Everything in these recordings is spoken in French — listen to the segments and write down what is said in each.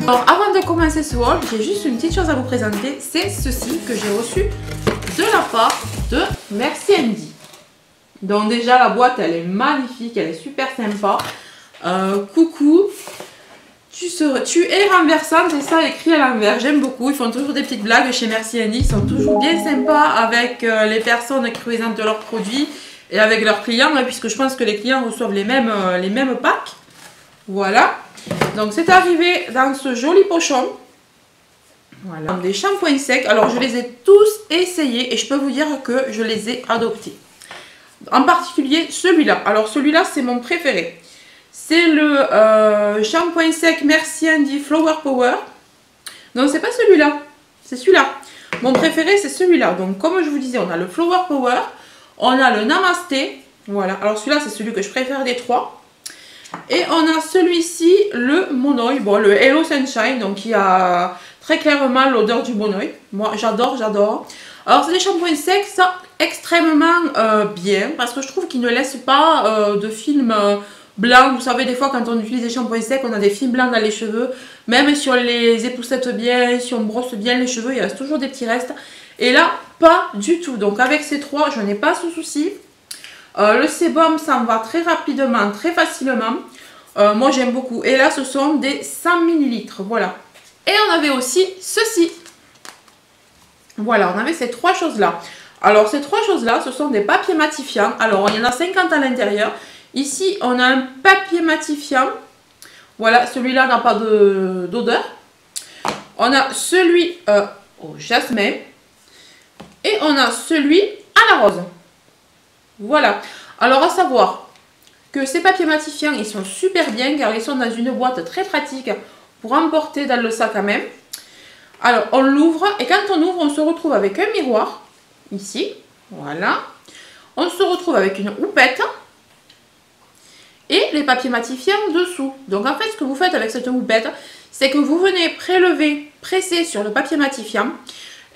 Alors avant de commencer ce haul, j'ai juste une petite chose à vous présenter. C'est ceci que j'ai reçu de la part de Merci Andy. Donc déjà la boîte elle est magnifique, elle est super sympa. Coucou, tu es renversante et ça écrit à l'envers. J'aime beaucoup, ils font toujours des petites blagues chez Merci Andy. Ils sont toujours bien sympas avec les personnes qui présentent leurs produits et avec leurs clients, puisque je pense que les clients reçoivent les mêmes packs. Voilà. Donc c'est arrivé dans ce joli pochon. Voilà. Des shampoings secs. Alors je les ai tous essayés et je peux vous dire que je les ai adoptés. En particulier celui-là. Alors celui-là c'est mon préféré. C'est le shampoing sec Merci Andy Flower Power. Non, c'est pas celui-là. C'est celui-là. Mon préféré c'est celui-là. Donc comme je vous disais, on a le Flower Power. On a le Namasté. Voilà. Alors celui-là c'est celui que je préfère des trois. Et on a celui-ci, le Monoï, bon, le Hello Sunshine, donc qui a très clairement l'odeur du Monoï. Moi, j'adore, j'adore. Alors, c'est des shampoings secs, ça, extrêmement bien, parce que je trouve qu'ils ne laissent pas de film blanc. Vous savez, des fois, quand on utilise des shampoings secs, on a des films blancs dans les cheveux. Même si on les époussette bien, si on brosse bien les cheveux, il reste toujours des petits restes. Et là, pas du tout. Donc, avec ces trois, je n'ai pas ce souci. Le sébum s'en va très rapidement, très facilement. Moi j'aime beaucoup. Et là ce sont des 100 ml. Voilà. Et on avait aussi ceci. Voilà, on avait ces trois choses là. Alors ces trois choses là, ce sont des papiers matifiants. Alors il y en a 50 à l'intérieur. Ici on a un papier matifiant. Voilà, celui-là n'a pas d'odeur. On a celui au jasmin. Et on a celui à la rose. Voilà, alors à savoir que ces papiers matifiants, ils sont super bien car ils sont dans une boîte très pratique pour emporter dans le sac à main. Alors on l'ouvre et quand on ouvre, on se retrouve avec un miroir, ici, voilà. On se retrouve avec une houppette et les papiers matifiants dessous. Donc en fait, ce que vous faites avec cette houppette, c'est que vous venez prélever, presser sur le papier matifiant.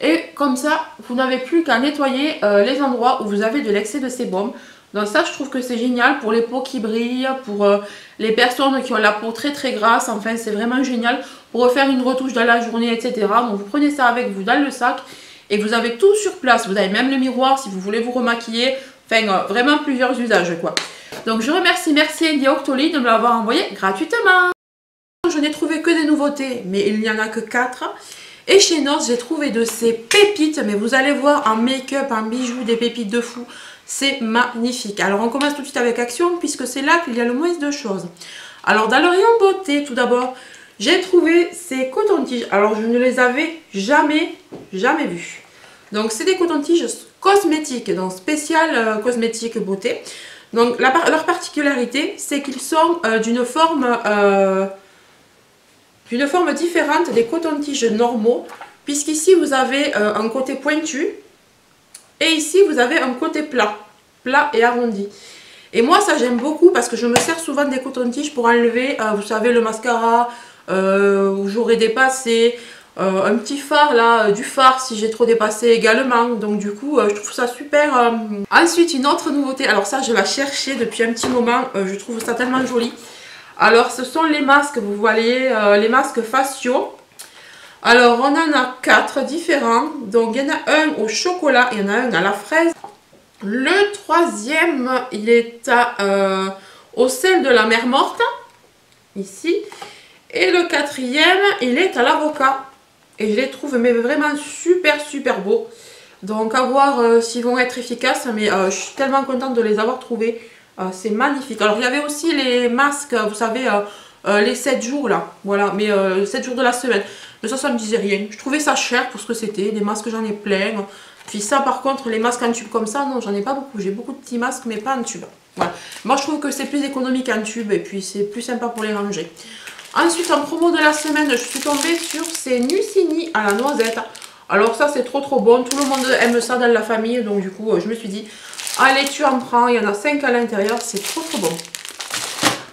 Et comme ça, vous n'avez plus qu'à nettoyer les endroits où vous avez de l'excès de sébum. Donc ça, je trouve que c'est génial pour les peaux qui brillent, pour les personnes qui ont la peau très très grasse. Enfin, c'est vraiment génial pour refaire une retouche dans la journée, etc. Donc vous prenez ça avec vous dans le sac et vous avez tout sur place. Vous avez même le miroir si vous voulez vous remaquiller. Enfin, vraiment plusieurs usages, quoi. Donc je remercie Merci Andy Octoly de me l'avoir envoyé gratuitement. Je n'ai trouvé que des nouveautés, mais il n'y en a que 4. Et chez Nors, j'ai trouvé de ces pépites, mais vous allez voir en make-up, en bijoux, des pépites de fou. C'est magnifique. Alors, on commence tout de suite avec Action, puisque c'est là qu'il y a le moins de choses. Alors, dans le rayon beauté, tout d'abord, j'ai trouvé ces cotons-tiges. Alors, je ne les avais jamais vus. Donc, c'est des cotons-tiges cosmétiques, donc spécial cosmétique beauté. Donc, leur particularité, c'est qu'ils sont d'une forme différente des cotons-tiges normaux, puisqu'ici vous avez un côté pointu et ici vous avez un côté plat et arrondi. Et moi ça j'aime beaucoup parce que je me sers souvent des cotons-tiges pour enlever, vous savez, le mascara où j'aurais dépassé, un petit fard là, du fard si j'ai trop dépassé également. Donc du coup je trouve ça super. Ensuite une autre nouveauté, alors ça je la cherchais depuis un petit moment, je trouve ça tellement joli. Alors, ce sont les masques, vous voyez, les masques faciaux. Alors, on en a 4 différents. Donc, il y en a un au chocolat, il y en a un à la fraise. Le troisième, il est au sel de la mer morte, ici. Et le quatrième, il est à l'avocat. Et je les trouve mais vraiment super beaux. Donc, à voir s'ils vont être efficaces. Mais je suis tellement contente de les avoir trouvés. C'est magnifique. Alors il y avait aussi les masques, vous savez, les 7 jours là, voilà, mais 7 jours de la semaine. Mais ça me disait rien. Je trouvais ça cher pour ce que c'était. Des masques, j'en ai plein. Puis ça, par contre, les masques en tube comme ça, non, j'en ai pas beaucoup. J'ai beaucoup de petits masques, mais pas en tube. Voilà. Moi, je trouve que c'est plus économique en tube et puis c'est plus sympa pour les ranger. Ensuite, en promo de la semaine, je suis tombée sur ces Nucini à la noisette. Alors ça, c'est trop bon. Tout le monde aime ça dans la famille. Donc du coup, je me suis dit... Allez, tu en prends, il y en a 5 à l'intérieur, c'est trop bon.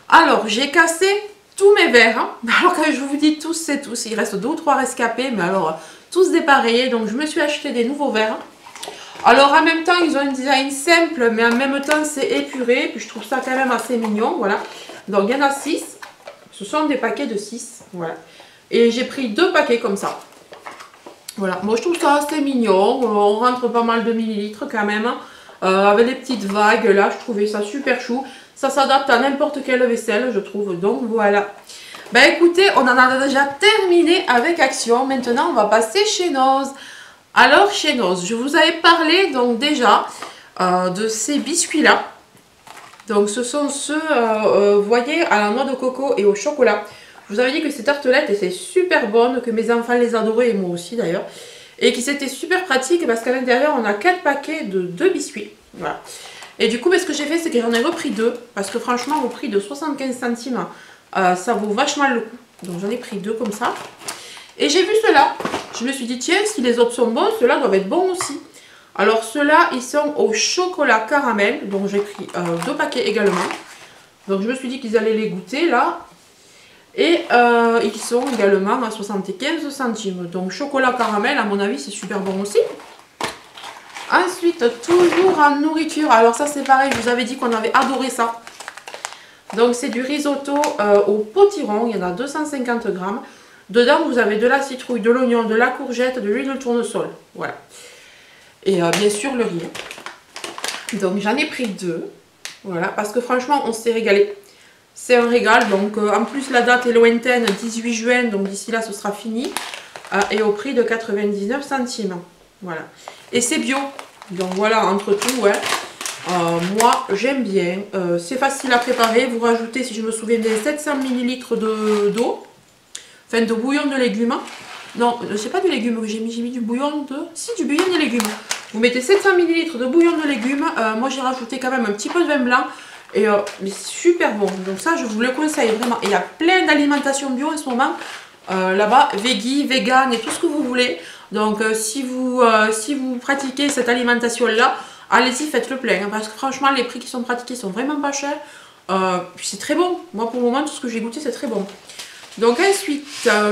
Alors, j'ai cassé tous mes verres. Hein. Alors, quand je vous dis tous, c'est tous. Il reste 2 ou 3 rescapés, mais alors, tous dépareillés. Donc, je me suis acheté des nouveaux verres. Alors, en même temps, ils ont un design simple, mais en même temps, c'est épuré. Puis, je trouve ça quand même assez mignon, voilà. Donc, il y en a 6. Ce sont des paquets de 6, voilà. Et j'ai pris 2 paquets comme ça. Voilà, moi je trouve ça assez mignon. On rentre pas mal de millilitres quand même. Avec les petites vagues là, je trouvais ça super chou. Ça s'adapte à n'importe quelle vaisselle, je trouve. Donc voilà. Ben écoutez, on en a déjà terminé avec Action. Maintenant, on va passer chez Noz. Alors chez Noz, je vous avais parlé donc déjà de ces biscuits là. Donc ce sont ceux, vous voyez, à la noix de coco et au chocolat. Je vous avais dit que ces tartelettes étaient super bonnes, que mes enfants les adoraient et moi aussi d'ailleurs. Et qui c'était super pratique parce qu'à l'intérieur on a 4 paquets de 2 biscuits. Voilà. Et du coup, ce que j'ai fait, c'est que j'en ai repris 2. Parce que franchement, au prix de 75 centimes, ça vaut vachement le coup. Donc j'en ai pris 2 comme ça. Et j'ai vu ceux-là. Je me suis dit, tiens, si les autres sont bons, ceux-là doivent être bons aussi. Alors ceux-là, ils sont au chocolat caramel. Donc j'ai pris 2 paquets également. Donc je me suis dit qu'ils allaient les goûter là. Et ils sont également à 75 centimes. Donc chocolat caramel, à mon avis, c'est super bon aussi. Ensuite, toujours en nourriture. Alors ça c'est pareil, je vous avais dit qu'on avait adoré ça. Donc c'est du risotto au potiron. Il y en a 250 grammes. Dedans, vous avez de la citrouille, de l'oignon, de la courgette, de l'huile de tournesol. Voilà. Et bien sûr le riz. Donc j'en ai pris 2. Voilà, parce que franchement, on s'est régalé. C'est un régal. Donc en plus, la date est lointaine, 18 juin. Donc d'ici là, ce sera fini. Et au prix de 99 centimes. Voilà. Et c'est bio. Donc voilà, entre tout, ouais. Moi, j'aime bien. C'est facile à préparer. Vous rajoutez, si je me souviens bien, 700 ml d'eau. Enfin, de bouillon de légumes. Non, c'est pas du légume que j'ai mis du bouillon de... Si, du bouillon de légumes. Vous mettez 700 ml de bouillon de légumes. Moi, j'ai rajouté quand même un petit peu de vin blanc. Et mais c'est super bon. Donc ça, je vous le conseille vraiment. Et il y a plein d'alimentations bio en ce moment. Là-bas, veggie, vegan et tout ce que vous voulez. Donc si vous pratiquez cette alimentation-là, allez-y, faites le plein. Hein, parce que franchement, les prix qui sont pratiqués sont vraiment pas chers. C'est très bon. Moi, pour le moment, tout ce que j'ai goûté, c'est très bon. Donc ensuite,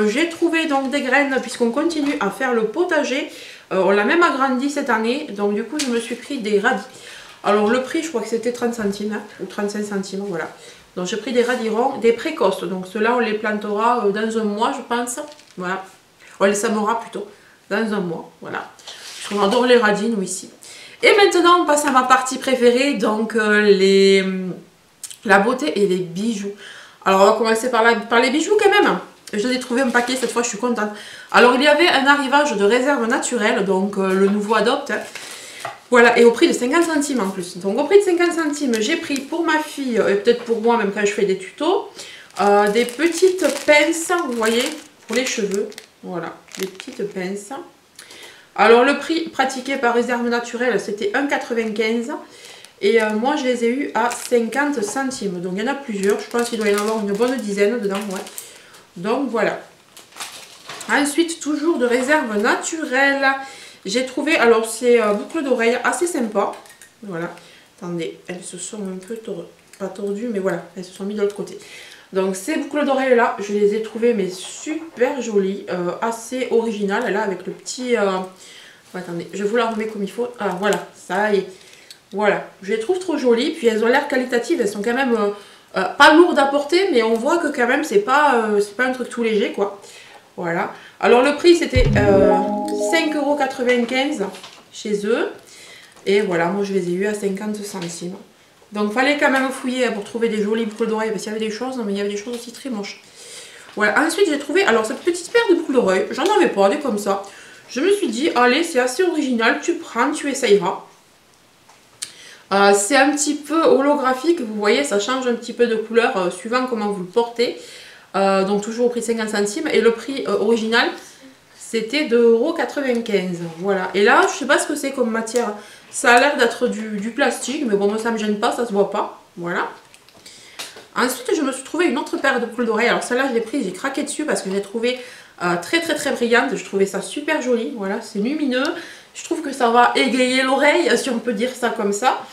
j'ai trouvé donc des graines, puisqu'on continue à faire le potager. On l'a même agrandi cette année. Donc du coup, je me suis pris des radis. Alors le prix, je crois que c'était 30 centimes hein, ou 35 centimes, voilà. Donc j'ai pris des radis ronds, des précoces. Donc ceux-là, on les plantera dans un mois, je pense. Voilà. On les sèmera plutôt dans un mois, voilà. Parce qu'on adore les radis, nous, ici. Et maintenant, on passe à ma partie préférée, donc la beauté et les bijoux. Alors, on va commencer par les bijoux quand même. Je les ai trouvés un paquet, cette fois, je suis contente. Alors, il y avait un arrivage de réserve naturelle, donc le nouveau Adopt. Hein. Voilà, et au prix de 50 centimes en plus. Donc, au prix de 50 centimes, j'ai pris pour ma fille, et peut-être pour moi, même quand je fais des tutos, des petites pinces, vous voyez, pour les cheveux. Voilà, des petites pinces. Alors, le prix pratiqué par réserve naturelle, c'était 1,95 €. Et moi, je les ai eu à 50 centimes. Donc, il y en a plusieurs. Je pense qu'il doit y en avoir une bonne dizaine dedans. Ouais. Donc, voilà. Ensuite, toujours de réserve naturelle, j'ai trouvé, alors, ces boucles d'oreilles assez sympas. Voilà. Attendez, elles se sont un peu pas tordues, mais voilà, elles se sont mises de l'autre côté. Donc, ces boucles d'oreilles là, je les ai trouvées mais super jolies, assez originales. Là, avec le petit... attendez, je vous la remets comme il faut. Ah, voilà, ça y est. Voilà, je les trouve trop jolies, puis elles ont l'air qualitatives, elles sont quand même pas lourdes à porter, mais on voit que quand même c'est pas un truc tout léger quoi. Voilà, alors le prix c'était 5,95 € chez eux, et voilà, moi je les ai eu à 50 centimes. Donc il fallait quand même fouiller pour trouver des jolies boucles d'oreilles, parce qu'il y avait des choses, mais il y avait des choses aussi très moches. Voilà, ensuite j'ai trouvé, alors cette petite paire de boucles d'oreilles, j'en avais pas, des comme ça. Je me suis dit, allez, c'est assez original, tu prends, tu essayeras. C'est un petit peu holographique, vous voyez, ça change un petit peu de couleur suivant comment vous le portez. Donc toujours au prix de 50 centimes. Et le prix original, c'était de 2,95 €. Voilà. Et là, je sais pas ce que c'est comme matière. Ça a l'air d'être du plastique, mais bon, moi ça me gêne pas, ça se voit pas. Voilà. Ensuite, je me suis trouvé une autre paire de boucles d'oreilles. Alors celle-là, je l'ai prise, j'ai craqué dessus parce que je l'ai trouvée très brillante. Je trouvais ça super joli. Voilà, c'est lumineux. Je trouve que ça va égayer l'oreille, si on peut dire ça comme ça.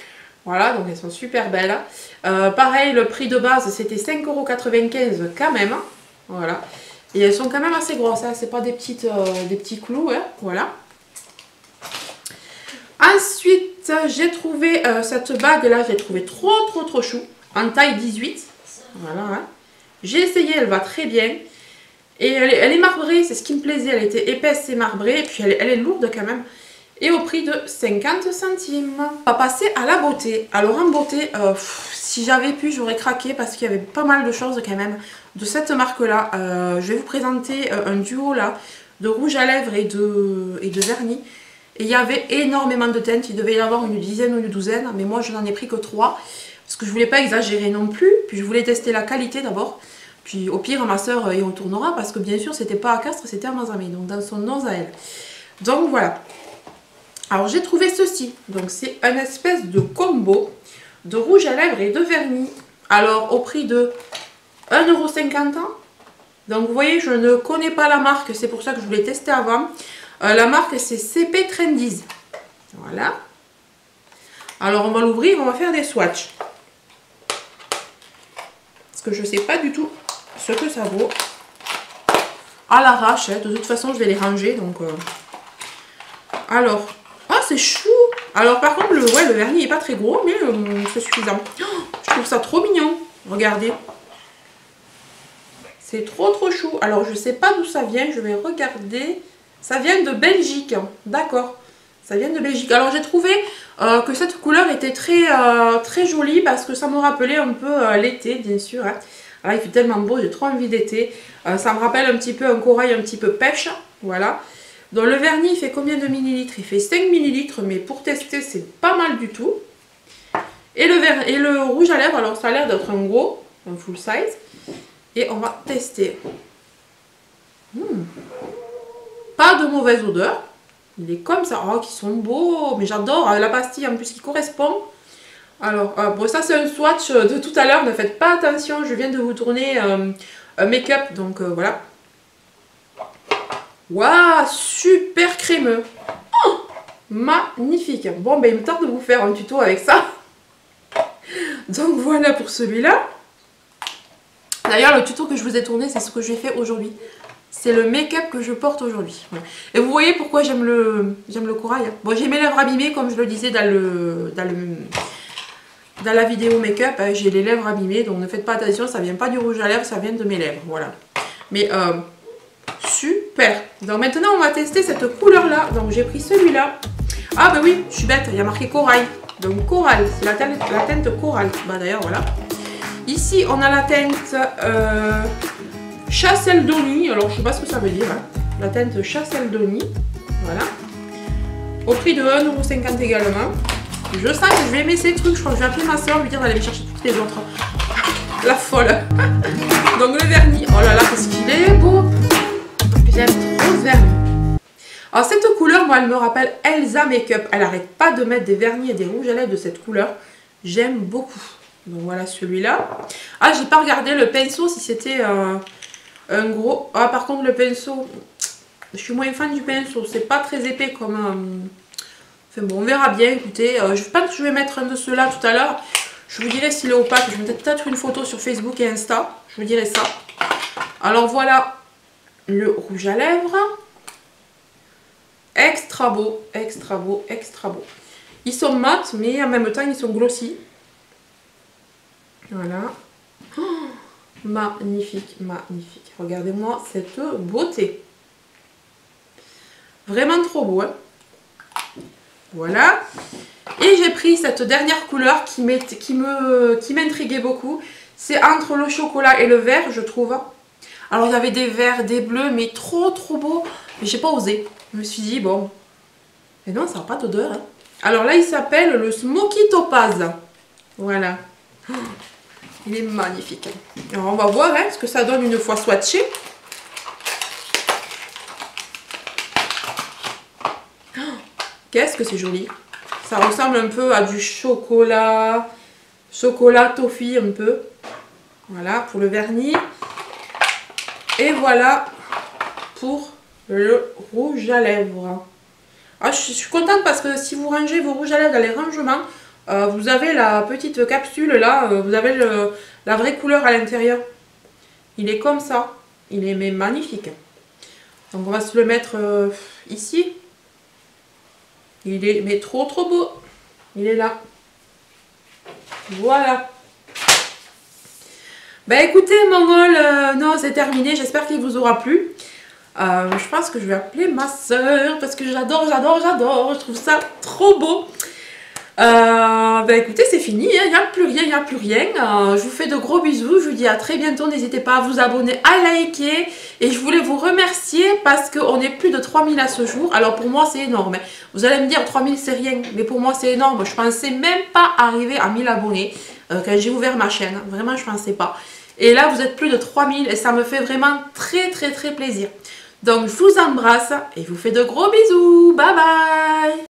Voilà, donc elles sont super belles. Pareil, le prix de base, c'était 5,95 € quand même. Voilà. Et elles sont quand même assez grosses, hein. C'est pas des petits clous, hein. Voilà. Ensuite, j'ai trouvé cette bague-là, j'ai trouvé trop chou. En taille 18. Voilà, hein. J'ai essayé, elle va très bien. Et elle est marbrée, c'est ce qui me plaisait. Elle était épaisse et marbrée. Et puis elle est lourde quand même. Et au prix de 50 centimes. On va passer à la beauté. Alors en beauté, si j'avais pu, j'aurais craqué parce qu'il y avait pas mal de choses quand même de cette marque-là. Je vais vous présenter un duo là de rouge à lèvres et de vernis. Et il y avait énormément de teintes. Il devait y en avoir une dizaine ou une douzaine. Mais moi, je n'en ai pris que 3. Parce que je voulais pas exagérer non plus. Puis je voulais tester la qualité d'abord. Puis au pire, ma soeur y retournera. Parce que bien sûr, c'était pas à Castres, c'était à Mazamet. Donc dans son nom à elle. Donc voilà. Alors j'ai trouvé ceci, donc c'est une espèce de combo de rouge à lèvres et de vernis. Alors au prix de 1,50 €. Donc vous voyez, je ne connais pas la marque, c'est pour ça que je voulais tester avant. La marque c'est CP Trendies. Voilà. Alors on va l'ouvrir, on va faire des swatchs. Parce que je ne sais pas du tout ce que ça vaut. À l'arrache, hein. De toute façon je vais les ranger. Donc alors... Ah, c'est chou! Alors, par contre, le vernis n'est pas très gros, mais c'est suffisant. Oh, je trouve ça trop mignon. Regardez. C'est trop chou. Alors, je sais pas d'où ça vient. Je vais regarder. Ça vient de Belgique. D'accord. Ça vient de Belgique. Alors, j'ai trouvé que cette couleur était très jolie parce que ça me rappelait un peu l'été, bien sûr. Hein. Ah, il fait tellement beau. J'ai trop envie d'été. Ça me rappelle un petit peu un corail un petit peu pêche. Voilà. Donc le vernis, il fait combien de millilitres? Il fait 5 millilitres, mais pour tester, c'est pas mal du tout. Et le rouge à lèvres, alors ça a l'air d'être un gros, un full size. Et on va tester. Pas de mauvaise odeur. Il est comme ça. Oh, qui sont beaux. Mais j'adore la pastille en plus qui correspond. Alors, bon, ça c'est un swatch de tout à l'heure. Ne faites pas attention, je viens de vous tourner un make-up. Donc voilà. Waouh, super crémeux. Oh, magnifique. Bon, ben il me tarde de vous faire un tuto avec ça. Donc voilà pour celui-là. D'ailleurs, le tuto que je vous ai tourné, c'est ce que j'ai fait aujourd'hui. C'est le make-up que je porte aujourd'hui. Ouais. Et vous voyez pourquoi j'aime le corail. Bon, j'ai mes lèvres abîmées, comme je le disais dans la vidéo make-up. Hein, j'ai les lèvres abîmées, donc ne faites pas attention, ça vient pas du rouge à lèvres, ça vient de mes lèvres. Voilà. Mais super. Donc maintenant on va tester cette couleur là. Donc j'ai pris celui-là. Ah bah oui, je suis bête, il y a marqué corail. Donc corail, c'est la teinte corail. Bah d'ailleurs voilà. Ici on a la teinte Chasseldony. Alors je sais pas ce que ça veut dire. Hein. La teinte Chasseldony. Voilà. Au prix de 1,50 € également. Je sens que je vais aimer ces trucs. Je crois que je vais appeler ma soeur, lui dire d'aller me chercher toutes les autres. La folle. Donc le vernis. Oh là là, qu'est-ce qu'il est beau. J'aime trop ce vernis. Alors cette couleur, moi, elle me rappelle Elsa Makeup. Elle n'arrête pas de mettre des vernis et des rouges à lèvres de cette couleur. J'aime beaucoup. Donc voilà celui-là. Ah, j'ai pas regardé le pinceau si c'était un gros. Ah, par contre le pinceau, je suis moins fan du pinceau. C'est pas très épais comme. Enfin bon, on verra bien. Écoutez, je pense que je vais mettre un de ceux-là tout à l'heure. Je vous dirai s'il est opaque. Je vais mettre peut-être une photo sur Facebook et Insta. Je vous dirai ça. Alors voilà. Le rouge à lèvres. Extra beau, extra beau, extra beau. Ils sont mat, mais en même temps, ils sont glossy. Voilà. Oh, magnifique, magnifique. Regardez-moi cette beauté. Vraiment trop beau. Hein. Voilà. Et j'ai pris cette dernière couleur qui m'intriguait beaucoup. C'est entre le chocolat et le vert, je trouve. Alors il y avait des verts, des bleus, mais trop beau. Mais j'ai pas osé. Je me suis dit, bon. Mais non, ça n'a pas d'odeur. Hein. Alors là, il s'appelle le Smoky Topaz. Voilà. Oh, il est magnifique. Alors on va voir hein, ce que ça donne une fois swatché. Oh, qu'est-ce que c'est joli. Ça ressemble un peu à du chocolat. Chocolat toffee un peu. Voilà pour le vernis. Et voilà pour le rouge à lèvres. Ah, je suis contente parce que si vous rangez vos rouges à lèvres dans les rangements, vous avez la petite capsule là, vous avez la vraie couleur à l'intérieur. Il est comme ça. Il est mais magnifique. Donc on va se le mettre ici. Il est mais trop beau. Il est là. Voilà. Bah écoutez mon haul, non c'est terminé, j'espère qu'il vous aura plu. Je pense que je vais appeler ma soeur parce que j'adore, je trouve ça trop beau. Bah écoutez, c'est fini, il n'y a plus rien, il n'y a plus rien. Je vous fais de gros bisous, je vous dis à très bientôt, n'hésitez pas à vous abonner, à liker. Et je voulais vous remercier parce qu'on est plus de 3000 à ce jour. Alors pour moi c'est énorme. Vous allez me dire 3000 c'est rien, mais pour moi c'est énorme. Je pensais même pas arriver à 1000 abonnés quand j'ai ouvert ma chaîne. Vraiment je pensais pas. Et là vous êtes plus de 3000 et ça me fait vraiment très plaisir. Donc je vous embrasse et je vous fais de gros bisous. Bye bye.